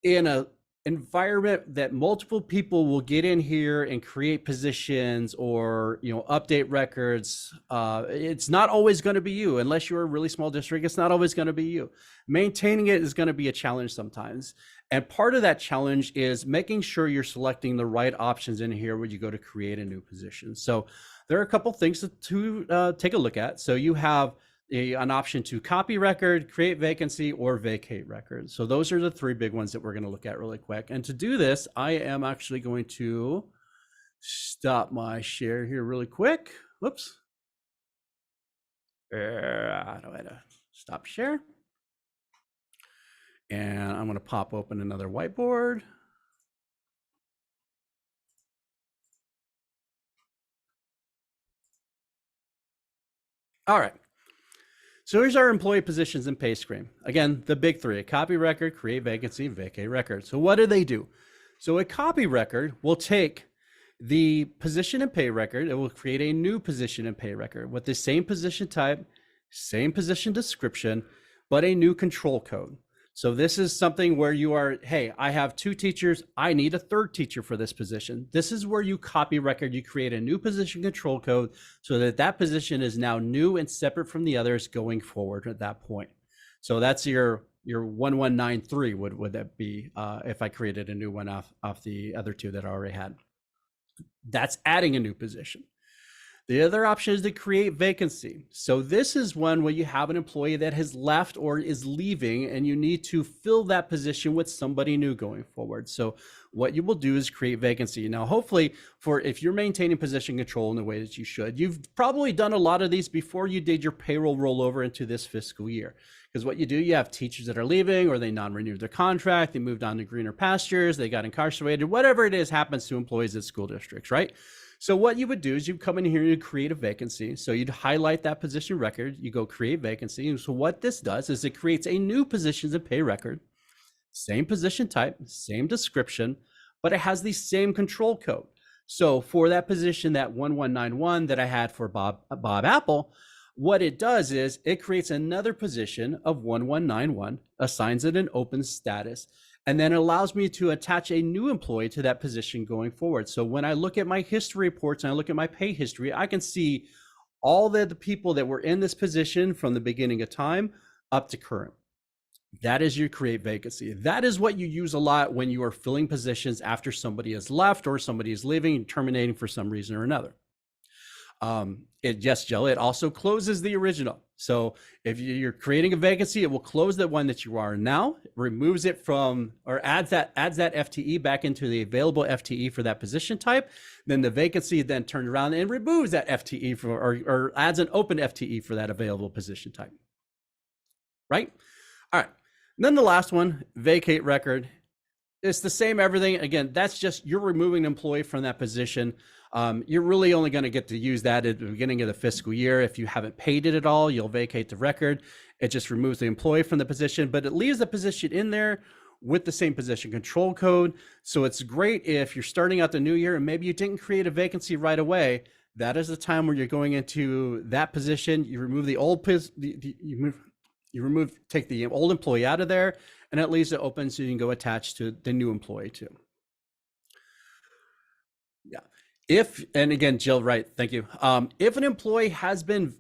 in a environment that multiple people will get in here and create positions or update records. It's not always going to be you. Unless you're a really small district, it's not always going to be you. Maintaining it is going to be a challenge sometimes. And part of that challenge is making sure you're selecting the right options in here when you go to create a new position. So there are a couple things to take a look at. So you have an option to copy record, create vacancy, or vacate record. So those are the 3 big ones that we're going to look at really quick. And to do this, I am actually going to stop my share here really quick. Whoops. How do I stop share? And I'm going to pop open another whiteboard. All right. So here's our employee positions and pay screen. Again, the big 3, copy record, create vacancy, vacate record. So what do? So a copy record will take the position and pay record. It will create a new position and pay record with the same position type, same position description, but a new control code. So this is something where you are, hey, I have 2 teachers. I need a 3rd teacher for this position. This is where you copy record, you create a new position control code so that that position is now new and separate from the others going forward at that point. So that's your 1193 would that be if I created a new one off the other 2 that I already had. That's adding a new position. The other option is to create vacancy. So this is one where you have an employee that has left or is leaving and you need to fill that position with somebody new going forward. So what you will do is create vacancy. Now, hopefully if you're maintaining position control in the way that you should, you've probably done a lot of these before you did your payroll rollover into this fiscal year. Because what you do, you have teachers that are leaving or they non-renewed their contract, they moved on to greener pastures, they got incarcerated, whatever it is happens to employees at school districts, right? So what you would do is you come in here and you create a vacancy. So you'd highlight that position record, you go create vacancy. And so what this does is it creates a new positions and pay record, same position type, same description, but it has the same control code. So for that position, that 1191 that I had for Bob Apple, what it does is it creates another position of 1191, assigns it an open status, and then it allows me to attach a new employee to that position going forward. So when I look at my history reports and I look at my pay history, I can see all the people that were in this position from the beginning of time up to current. That is your create vacancy. That is what you use a lot when you are filling positions after somebody has left or somebody is leaving and terminating for some reason or another. It also closes the original. So if you're creating a vacancy, it will close the one that you are now, removes it from, or adds that FTE back into the available FTE for that position type. Then the vacancy then turns around and removes that FTE or adds an open FTE for that available position type. Right? All right. And then the last one, vacate record. It's the same everything. Again, that's just you're removing an employee from that position. You're really only going to get to use that at the beginning of the fiscal year. If you haven't paid it at all, you'll vacate the record. It just removes the employee from the position, but it leaves the position in there with the same position control code. So it's great if you're starting out the new year and maybe you didn't create a vacancy right away. That is the time where you're going into that position. You remove the old take the old employee out of there, and it leaves it open so you can go attach to the new employee too. Yeah. And again, Jill, right, thank you. If an employee has been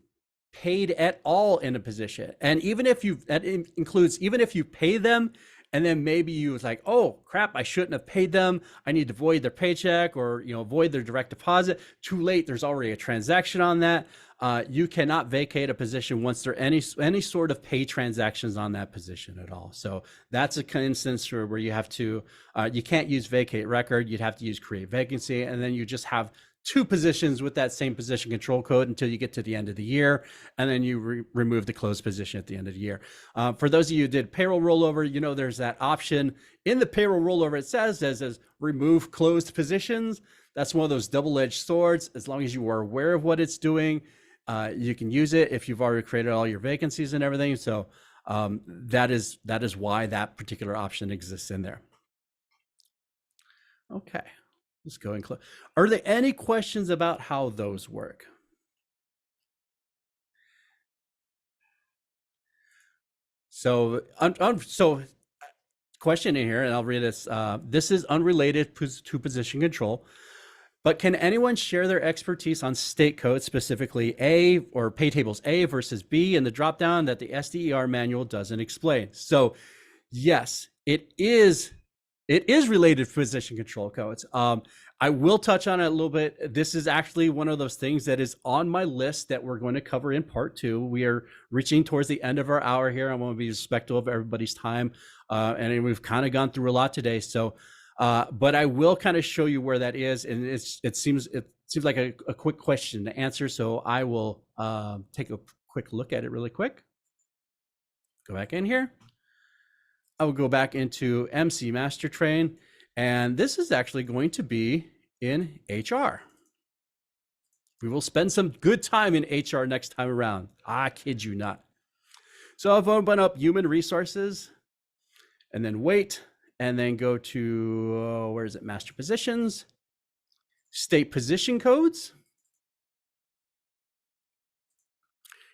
paid at all in a position, and even if that includes even if you pay them and then maybe you was like, oh crap, I shouldn't have paid them, I need to void their paycheck or void their direct deposit. Too late, there's already a transaction on that. You cannot vacate a position once there are any sort of pay transactions on that position at all. So that's an instance where you have to you can't use vacate record, you'd have to use create vacancy, and then you just have two positions with that same position control code until you get to the end of the year, and then you remove the closed position at the end of the year. For those of you who did payroll rollover, there's that option in the payroll rollover. It says remove closed positions. That's one of those double-edged swords. As long as you are aware of what it's doing, you can use it if you've already created all your vacancies and everything. So that is why that particular option exists in there. Okay. Let's go and close. Are there any questions about how those work? So question in here, and I'll read this. This is unrelated to position control, but can anyone share their expertise on state code, specifically A or pay tables A versus B in the dropdown that the SDER manual doesn't explain? So yes, it is related to position control codes. I will touch on it a little bit. This is actually one of those things that is on my list that we're going to cover in part 2. We are reaching towards the end of our hour here. I want to be respectful of everybody's time. And we've kind of gone through a lot today. So, but I will kind of show you where that is. And it seems like a quick question to answer. So I will take a quick look at it really quick. Go back in here. I will go back into MC Master Train, and this is actually going to be in HR. We will spend some good time in HR next time around. I kid you not. So I've opened up Human Resources, and then wait, and then go to, where is it? Master Positions, State Position Codes.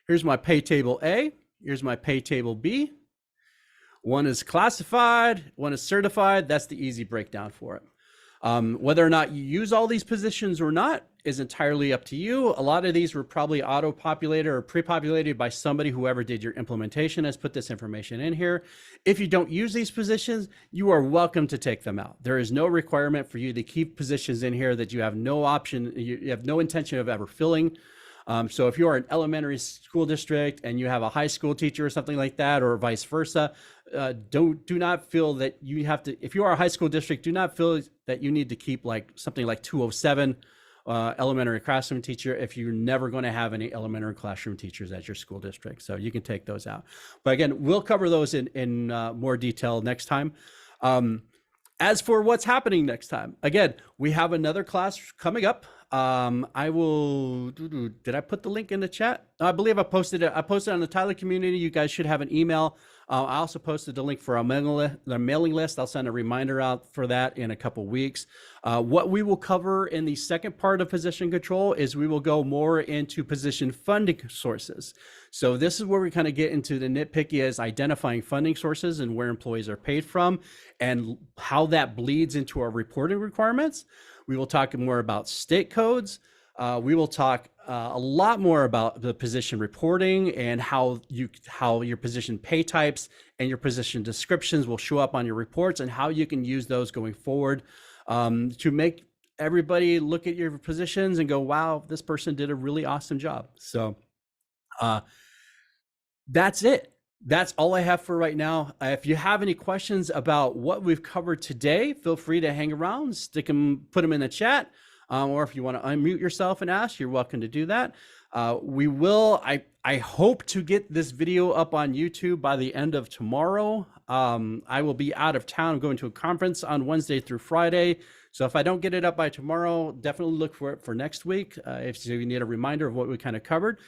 Here's my pay table A. Here's my pay table B. One is classified, one is certified. That's the easy breakdown for it. Whether or not you use all these positions or not is entirely up to you. A lot of these were probably auto-populated or pre-populated by somebody, whoever did your implementation has put this information in here. If you don't use these positions, you are welcome to take them out. There is no requirement for you to keep positions in here that you have no option, you have no intention of ever filling. So if you are an elementary school district and you have a high school teacher or something like that, or vice versa, do not feel that you have to, if you are a high school district, do not feel that you need to keep like something like 207 elementary classroom teacher if you're never going to have any elementary classroom teachers at your school district. So you can take those out. But again, we'll cover those in more detail next time. As for what's happening next time, again, we have another class coming up. I will, did I put the link in the chat? I believe I posted it. I posted it on the Tyler community. You guys should have an email. I also posted the link for our mailing list. I'll send a reminder out for that in a couple weeks. What we will cover in the second part of position control is we will go more into position funding sources. So this is where we kind of get into the nitpicky as identifying funding sources and where employees are paid from and how that bleeds into our reporting requirements. We will talk more about state codes. We will talk a lot more about the position reporting and how your position pay types and your position descriptions will show up on your reports and how you can use those going forward to make everybody look at your positions and go, wow, this person did a really awesome job. So that's it. That's all I have for right now. If you have any questions about what we've covered today, feel free to hang around, put them in the chat. Or if you want to unmute yourself and ask, you're welcome to do that. I hope to get this video up on YouTube by the end of tomorrow. I will be out of town. I'm going to a conference on Wednesday through Friday. So if I don't get it up by tomorrow, definitely look for it for next week. If you need a reminder of what we kind of covered.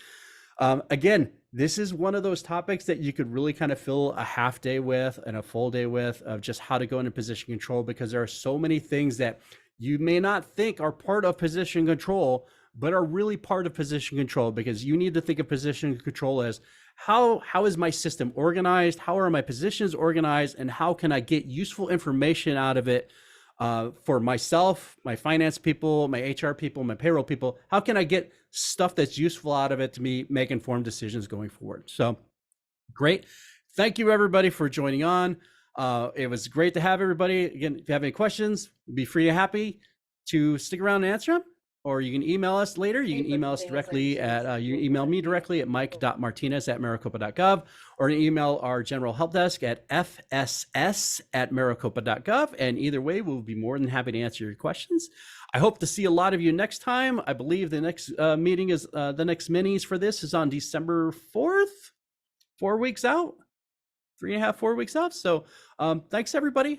Again, this is one of those topics that you could really kind of fill a half day with and a full day with, of just how to go into position control, because there are so many things that you may not think are part of position control, but are really part of position control, because you need to think of position control as how is my system organized? How are my positions organized? And how can I get useful information out of it for myself, my finance people, my HR people, my payroll people? How can I get stuff that's useful out of it to me make informed decisions going forward? So great. Thank you, everybody, for joining on. It was great to have everybody. Again, if you have any questions, be happy to stick around and answer them. Or you can email us later. You can email us directly at, you email me directly at mike.martinez@maricopa.gov, or email our general help desk at fss@maricopa.gov. And either way, we'll be more than happy to answer your questions. I hope to see a lot of you next time. I believe the next meeting is, the next minis for this is on December 4th, 4 weeks out, 3.5, 4 weeks out. So thanks, everybody.